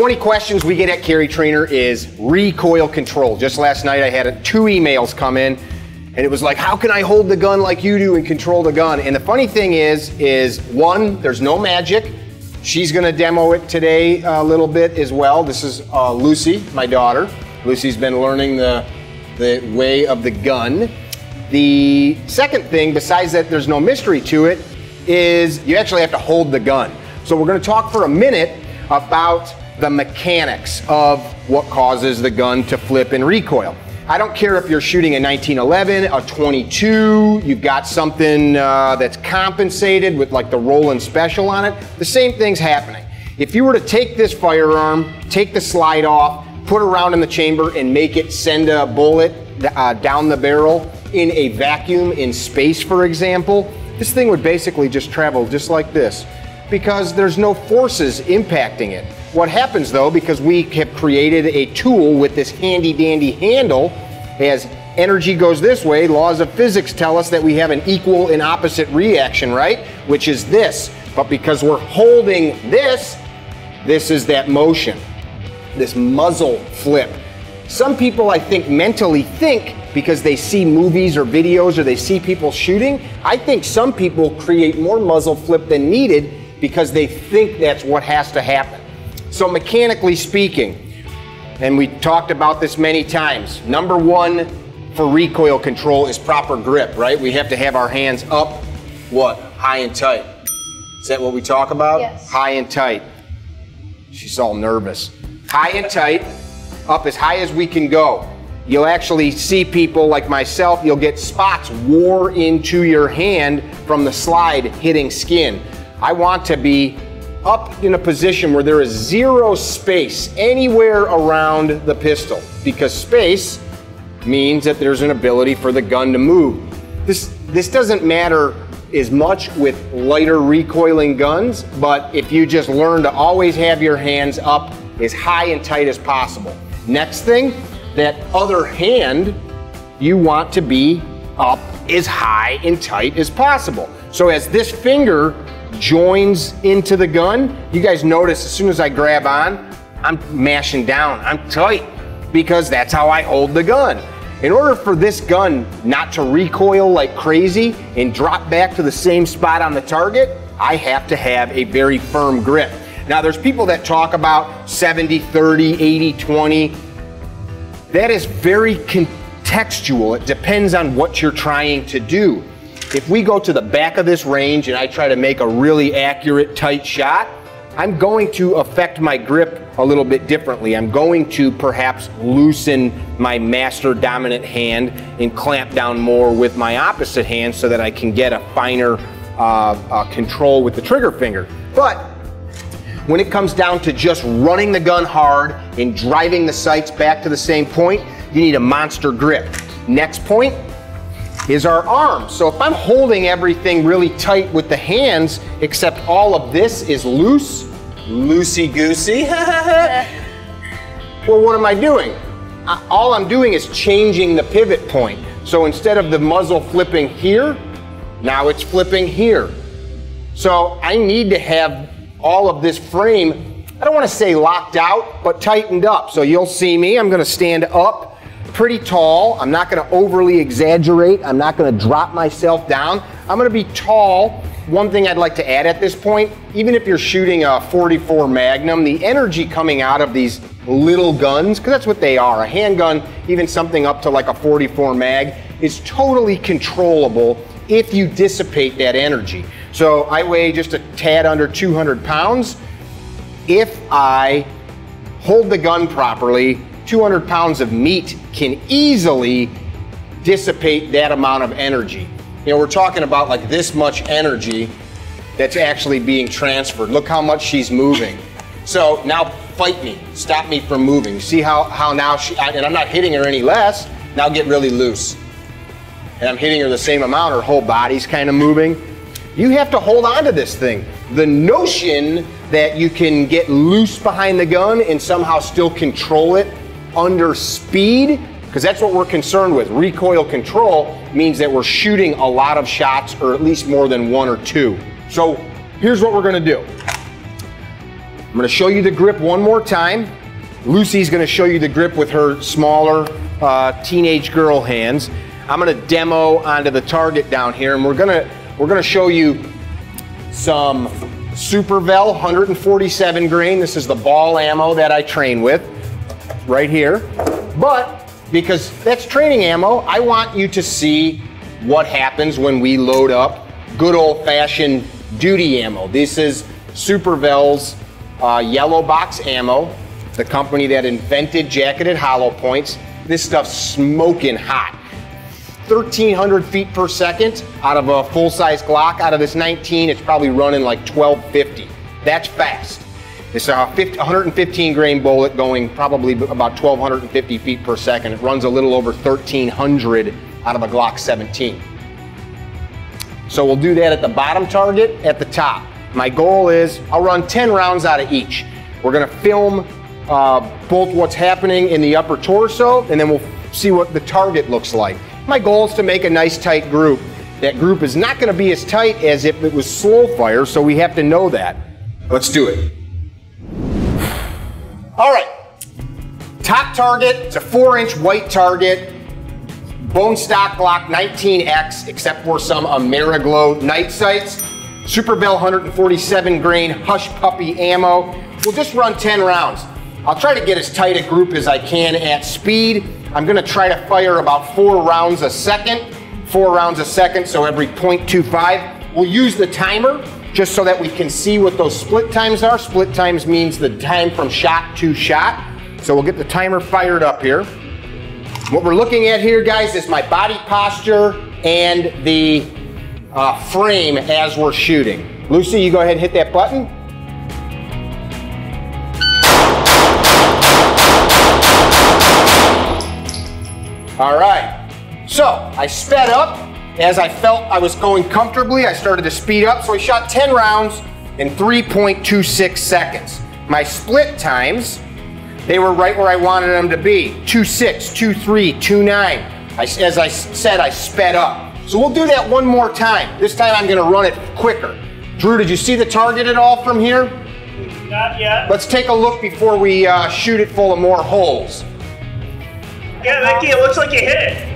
20 questions we get at CarryTrainer is recoil control. Just last night I had 2 emails come in and it was like, how can I hold the gun like you do and control the gun? And the funny thing is one, there's no magic. She's gonna demo it today a little bit as well. This is Lucy, my daughter. Lucy's been learning the way of the gun. The second thing, besides that there's no mystery to it, is you actually have to hold the gun. So we're gonna talk for a minute about the mechanics of what causes the gun to flip and recoil. I don't care if you're shooting a 1911, a 22, you've got something that's compensated with like the Roland Special on it, the same thing's happening. If you were to take this firearm, take the slide off, put it around in the chamber and make it send a bullet down the barrel in a vacuum in space, for example, this thing would basically just travel just like this because there's no forces impacting it. What happens though, because we have created a tool with this handy dandy handle, as energy goes this way, laws of physics tell us that we have an equal and opposite reaction, right? Which is this. But because we're holding this, this is that motion, this muzzle flip. Some people, I think, mentally think because they see movies or videos or they see people shooting, I think some people create more muzzle flip than needed because they think that's what has to happen. So mechanically speaking, and we talked about this many times, number one for recoil control is proper grip, right? We have to have our hands up, what? High and tight. Is that what we talk about? Yes. High and tight. She's all nervous. High and tight, up as high as we can go. You'll actually see people like myself, you'll get spots wore into your hand from the slide hitting skin. I want to be up in a position where there is zero space anywhere around the pistol, because space means that there's an ability for the gun to move. This doesn't matter as much with lighter recoiling guns, but if you just learn to always have your hands up as high and tight as possible. Next thing, that other hand, you want to be up as high and tight as possible. So as this finger joins into the gun, you guys notice as soon as I grab on, I'm mashing down, I'm tight, because that's how I hold the gun. In order for this gun not to recoil like crazy and drop back to the same spot on the target, I have to have a very firm grip. Now there's people that talk about 70-30, 80-20. That is very contextual. It depends on what you're trying to do. If we go to the back of this range and I try to make a really accurate, tight shot, I'm going to affect my grip a little bit differently. I'm going to perhaps loosen my master dominant hand and clamp down more with my opposite hand so that I can get a finer control with the trigger finger. But when it comes down to just running the gun hard and driving the sights back to the same point, you need a monster grip. Next point is our arm. So if I'm holding everything really tight with the hands, except all of this is loose, loosey-goosey, well, what am I doing? All I'm doing is changing the pivot point. So instead of the muzzle flipping here, now it's flipping here. So I need to have all of this frame, I don't want to say locked out, but tightened up. So you'll see me, I'm going to stand up pretty tall. I'm not going to overly exaggerate. I'm not going to drop myself down. I'm going to be tall. One thing I'd like to add at this point, even if you're shooting a 44 Magnum, the energy coming out of these little guns, because that's what they are, a handgun, even something up to like a 44 mag, is totally controllable if you dissipate that energy. So I weigh just a tad under 200 pounds. If I hold the gun properly, 200 pounds of meat can easily dissipate that amount of energy. You know, we're talking about like this much energy that's actually being transferred. Look how much she's moving. So now fight me, stop me from moving. See how now and I'm not hitting her any less, now get really loose. And I'm hitting her the same amount, her whole body's kind of moving. You have to hold on to this thing. The notion that you can get loose behind the gun and somehow still control it under speed, because that's what we're concerned with. Recoil control means that we're shooting a lot of shots, or at least more than one or two. So here's what we're gonna do. I'm gonna show you the grip one more time. Lucy's gonna show you the grip with her smaller teenage girl hands. I'm gonna demo onto the target down here, and we're gonna show you some Super VEL 147 grain. This is the ball ammo that I train with right here. But because that's training ammo, I want you to see what happens when we load up good old-fashioned duty ammo. This is Super VEL's yellow box ammo, the company that invented jacketed hollow points. This stuff's smoking hot. 1,300 feet per second out of a full-size Glock. Out of this 19, it's probably running like 1250. That's fast. It's a 115 grain bullet going probably about 1,250 feet per second. It runs a little over 1,300 out of a Glock 17. So we'll do that at the bottom target, at the top. My goal is I'll run 10 rounds out of each. We're gonna film both what's happening in the upper torso, and then we'll see what the target looks like. My goal is to make a nice tight group. That group is not gonna be as tight as if it was slow fire, so we have to know that. Let's do it. All right, top target, it's a 4-inch white target, bone stock Glock 19X, except for some AMERIGLO night sights. Super VEL 147 grain Hush Puppy ammo. We'll just run 10 rounds. I'll try to get as tight a group as I can at speed. I'm gonna try to fire about 4 rounds a second. 4 rounds a second, so every 0.25. We'll use the timer just so that we can see what those split times are. Split times means the time from shot to shot. So we'll get the timer fired up here. What we're looking at here, guys, is my body posture and the frame as we're shooting. Lucy, you go ahead and hit that button. All right, so I sped up. As I felt I was going comfortably, I started to speed up, so I shot 10 rounds in 3.26 seconds. My split times, they were right where I wanted them to be. 2.6, 2.3, 2.9. As I said, I sped up. So we'll do that one more time. This time I'm gonna run it quicker. Drew, did you see the target at all from here? Not yet. Let's take a look before we shoot it full of more holes. Yeah, Mickey, it looks like you hit it.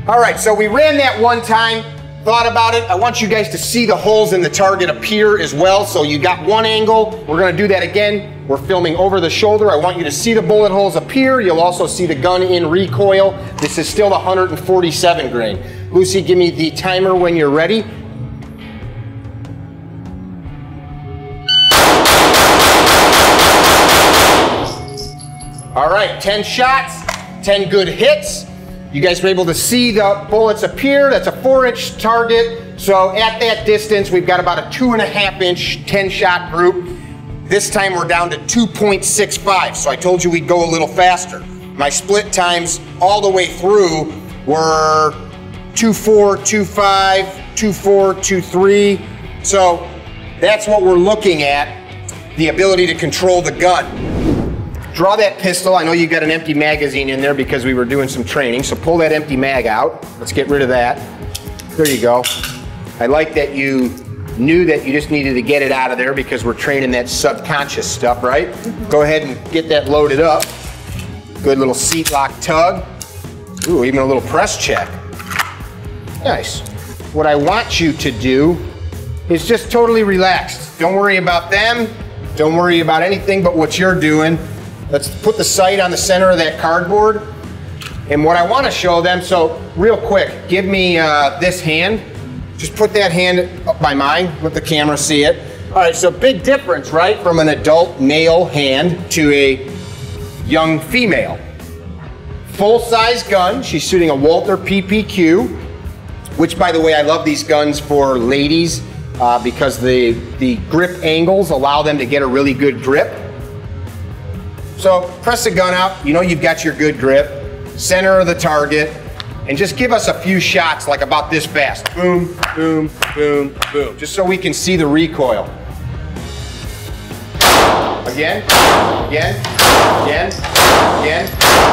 All right, so we ran that one time, thought about it. I want you guys to see the holes in the target appear as well. So you got one angle. We're gonna do that again. We're filming over the shoulder. I want you to see the bullet holes appear. You'll also see the gun in recoil. This is still the 147 grain. Lucy, give me the timer when you're ready. All right, 10 shots, 10 good hits. You guys were able to see the bullets appear. That's a 4-inch target. So at that distance, we've got about a 2.5-inch 10-shot group. This time we're down to 2.65. So I told you we'd go a little faster. My split times all the way through were 2.4, 2.5, 2.4, 2.3. So that's what we're looking at, the ability to control the gun. Draw that pistol. I know you got an empty magazine in there because we were doing some training, so pull that empty mag out. Let's get rid of that. There you go. I like that you knew that you just needed to get it out of there because we're training that subconscious stuff, right? Go ahead and get that loaded up. Good little seat lock tug. Ooh, even a little press check. Nice. What I want you to do is just totally relaxed. Don't worry about them. Don't worry about anything but what you're doing. Let's put the sight on the center of that cardboard. And what I want to show them, so real quick, give me this hand. Just put that hand up by mine, let the camera see it. All right, so big difference, right? From an adult male hand to a young female. Full-size gun, she's shooting a Walther PPQ, which by the way, I love these guns for ladies because the grip angles allow them to get a really good grip. So press the gun out, you know you've got your good grip, center of the target, and just give us a few shots like about this fast. Boom, boom, boom, boom, just so we can see the recoil. Again, again, again, again,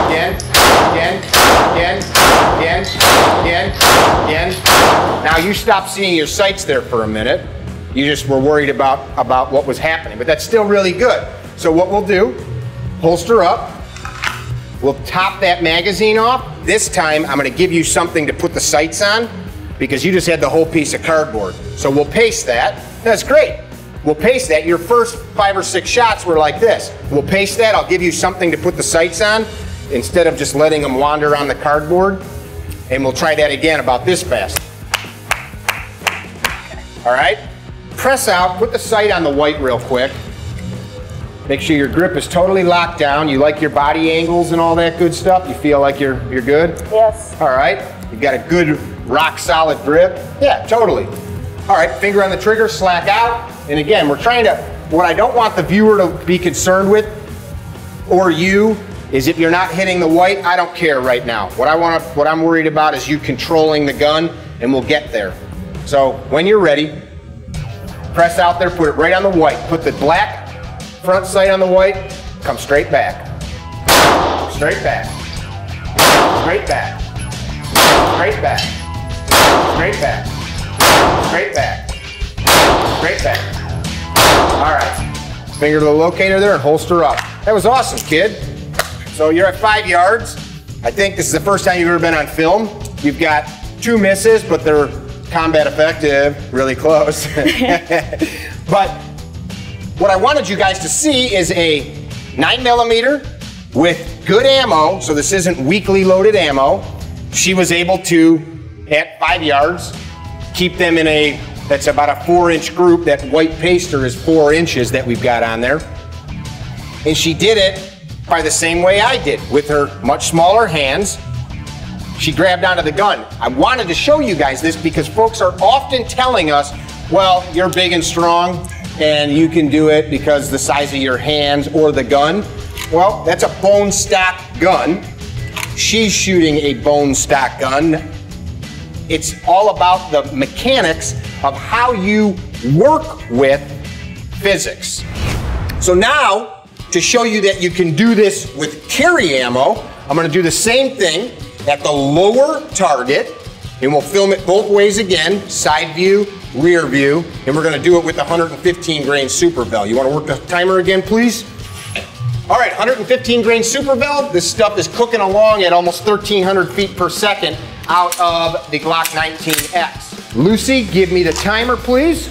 again, again, again, again, again, again. Now you stop seeing your sights there for a minute. You just were worried about what was happening, but that's still really good. So what we'll do, holster up, we'll top that magazine off. This time I'm gonna give you something to put the sights on because you just had the whole piece of cardboard. So we'll paste that. That's great. We'll paste that. Your first 5 or 6 shots were like this. We'll paste that. I'll give you something to put the sights on instead of just letting them wander on the cardboard. And we'll try that again about this fast. All right? Press out, put the sight on the white real quick. Make sure your grip is totally locked down. You like your body angles and all that good stuff? You feel like you're good? Yes. All right. You've got a good rock solid grip? Yeah, totally. All right, finger on the trigger, slack out. And again, we're trying to, what I don't want the viewer to be concerned with, or you, is if you're not hitting the white, I don't care right now. What I'm worried about is you controlling the gun, and we'll get there. So when you're ready, press out there, put it right on the white. Put the black front sight on the white, come straight back. Straight back. Straight back. Straight back. Straight back. Straight back. Straight back. All right. Finger to the locator there and holster up. That was awesome, kid. So you're at 5 yards. I think this is the first time you've ever been on film. You've got 2 misses, but they're combat effective, really close. But what I wanted you guys to see is a 9mm with good ammo. So this isn't weakly loaded ammo. She was able to, at 5 yards, keep them in a, that's about a 4-inch group. That white paster is 4 inches that we've got on there. And she did it by the same way I did, with her much smaller hands. She grabbed onto the gun. I wanted to show you guys this because folks are often telling us, well, you're big and strong and you can do it because the size of your hands or the gun. Well, that's a bone stock gun. She's shooting a bone stock gun. It's all about the mechanics of how you work with physics. So now, to show you that you can do this with carry ammo, I'm gonna do the same thing at the lower target, and we'll film it both ways again, side view, rear view, and we're gonna do it with the 115 grain Super VEL. You wanna work the timer again, please? All right, 115 grain Super VEL. This stuff is cooking along at almost 1,300 feet per second out of the Glock 19X. Lucy, give me the timer, please.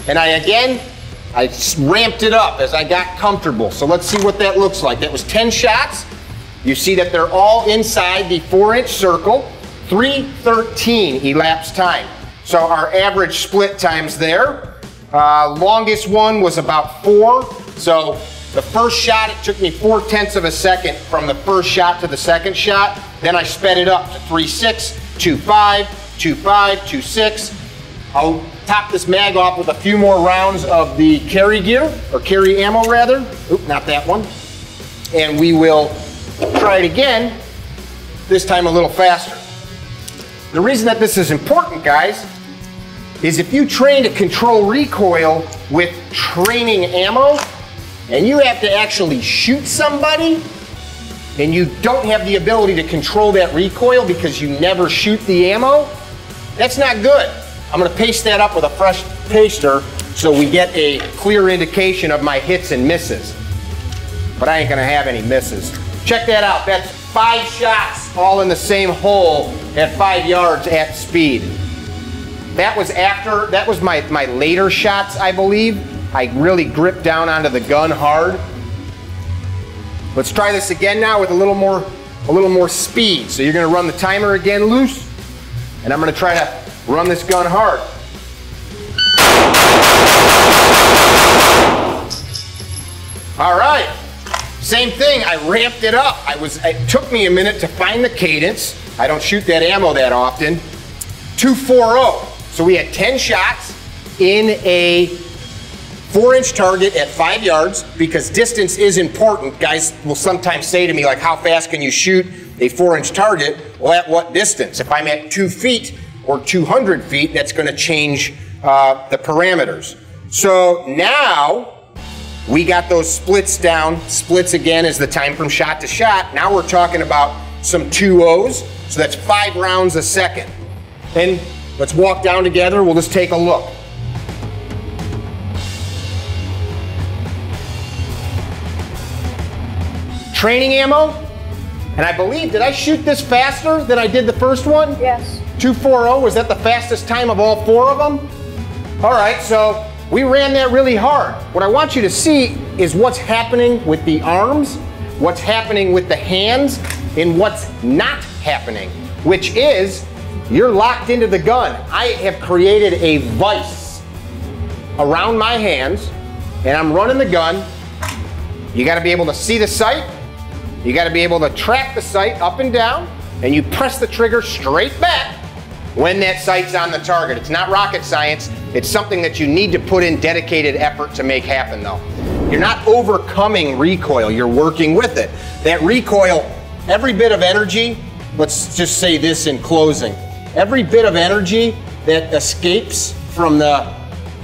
And I ramped it up as I got comfortable. So let's see what that looks like. That was 10 shots. You see that they're all inside the 4-inch circle. 3:13 elapsed time. So our average split times there. Longest one was about 4. So the first shot, it took me 0.4 of a second from the first shot to the second shot. Then I sped it up to 3.6, 2.5, 2.5, 2.6. I'll top this mag off with a few more rounds of the carry gear, or carry ammo rather. Oop, not that one. And we will try it again, this time a little faster. The reason that this is important, guys, is if you train to control recoil with training ammo, and you have to actually shoot somebody, and you don't have the ability to control that recoil because you never shoot the ammo, that's not good. I'm gonna paste that up with a fresh paster so we get a clear indication of my hits and misses. But I ain't gonna have any misses. Check that out, that's 5 shots all in the same hole at 5 yards at speed. That was my later shots, I believe. I really gripped down onto the gun hard. Let's try this again now with a little more speed. So you're gonna run the timer again loose, and I'm gonna try to run this gun hard. All right, same thing, I ramped it up. It took me a minute to find the cadence. I don't shoot that ammo that often. 2.40, so we had 10 shots in a 4-inch target at 5 yards, because distance is important. Guys will sometimes say to me, like, how fast can you shoot a 4-inch target? Well, at what distance? If I'm at 2 feet or 200 feet, that's gonna change the parameters. So now we got those splits down. Splits again is the time from shot to shot. Now we're talking about some 2-0s. So that's 5 rounds a second. And let's walk down together. We'll just take a look. Training ammo. And I believe, did I shoot this faster than I did the first one? Yes. 240, was that the fastest time of all 4 of them? All right, so we ran that really hard. What I want you to see is what's happening with the arms, what's happening with the hands, and what's not happening, which is you're locked into the gun. I have created a vise around my hands, and I'm running the gun. You gotta be able to see the sight. You gotta be able to track the sight up and down, and you press the trigger straight back when that sight's on the target. It's not rocket science. It's something that you need to put in dedicated effort to make happen though. You're not overcoming recoil, you're working with it. That recoil, every bit of energy, let's just say this in closing, every bit of energy that escapes from the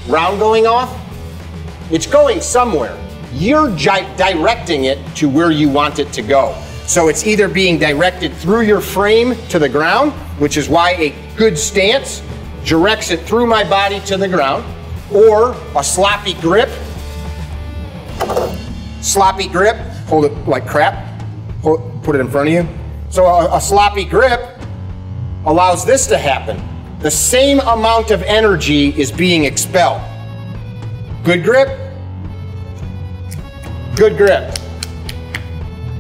round going off, it's going somewhere. You're directing it to where you want it to go. So it's either being directed through your frame to the ground, which is why a good stance directs it through my body to the ground, or a sloppy grip. Sloppy grip, hold it like crap, put it in front of you. So a sloppy grip allows this to happen. The same amount of energy is being expelled. Good grip, good grip,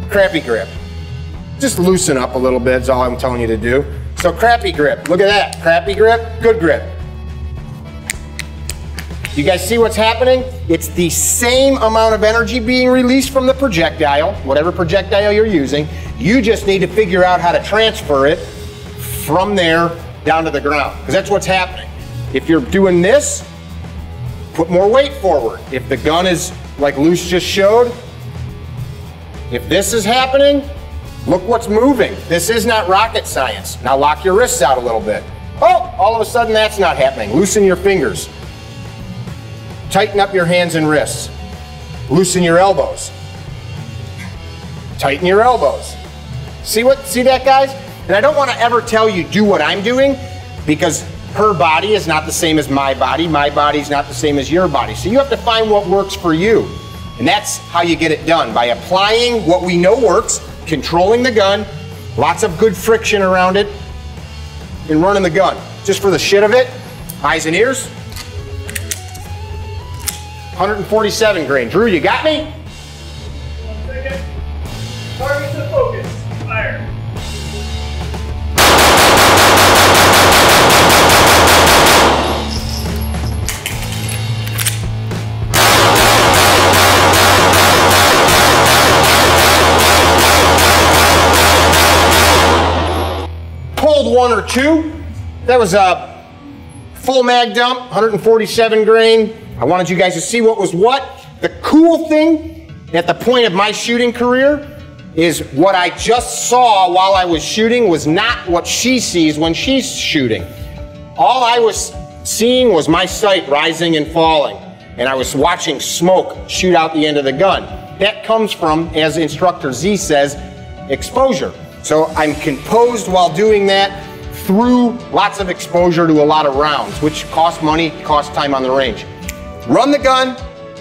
crappy grip. Just loosen up a little bit is all I'm telling you to do. So crappy grip, look at that. Crappy grip, good grip. You guys see what's happening? It's the same amount of energy being released from the projectile, whatever projectile you're using. You just need to figure out how to transfer it from there down to the ground, because that's what's happening. If you're doing this, put more weight forward. If the gun is like Luce just showed, if this is happening, look what's moving. This is not rocket science. Now lock your wrists out a little bit. Oh, all of a sudden that's not happening. Loosen your fingers. Tighten up your hands and wrists. Loosen your elbows. Tighten your elbows. See that, guys? And I don't want to ever tell you do what I'm doing, because her body is not the same as my body is not the same as your body. So you have to find what works for you. And that's how you get it done, by applying what we know works, controlling the gun, lots of good friction around it, and running the gun. Just for the shit of it, eyes and ears. 147 grain. Drew, you got me? 1 second. Target to focus. Fire. Pulled 1 or 2. That was a full mag dump, 147 grain. I wanted you guys to see what was what. The cool thing at the point of my shooting career is what I just saw while I was shooting was not what she sees when she's shooting. All I was seeing was my sight rising and falling, and I was watching smoke shoot out the end of the gun. That comes from, as Instructor Z says, exposure. So I'm composed while doing that through lots of exposure to a lot of rounds, which costs money, costs time on the range. Run the gun,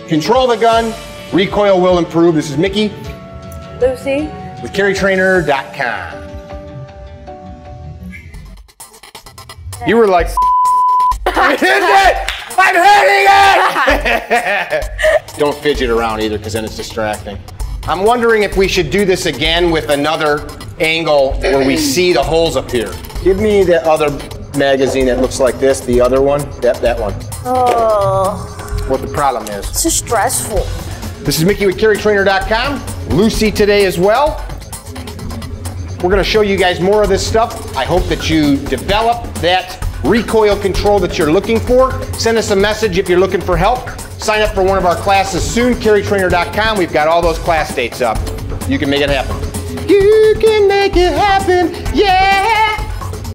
control the gun, recoil will improve. This is Mickey. Lucy. With CarryTrainer.com. You were like, I hit it! I'm hitting it! Don't fidget around either, because then it's distracting. I'm wondering if we should do this again with another angle where we see the holes up here. Give me the other magazine that looks like this, the other one, that one. Oh. What the problem is. It's so stressful. This is Mickey with CarryTrainer.com. Lucy today as well. We're gonna show you guys more of this stuff. I hope that you develop that recoil control that you're looking for. Send us a message if you're looking for help. Sign up for one of our classes soon, CarryTrainer.com. We've got all those class dates up. You can make it happen. You can make it happen, yeah!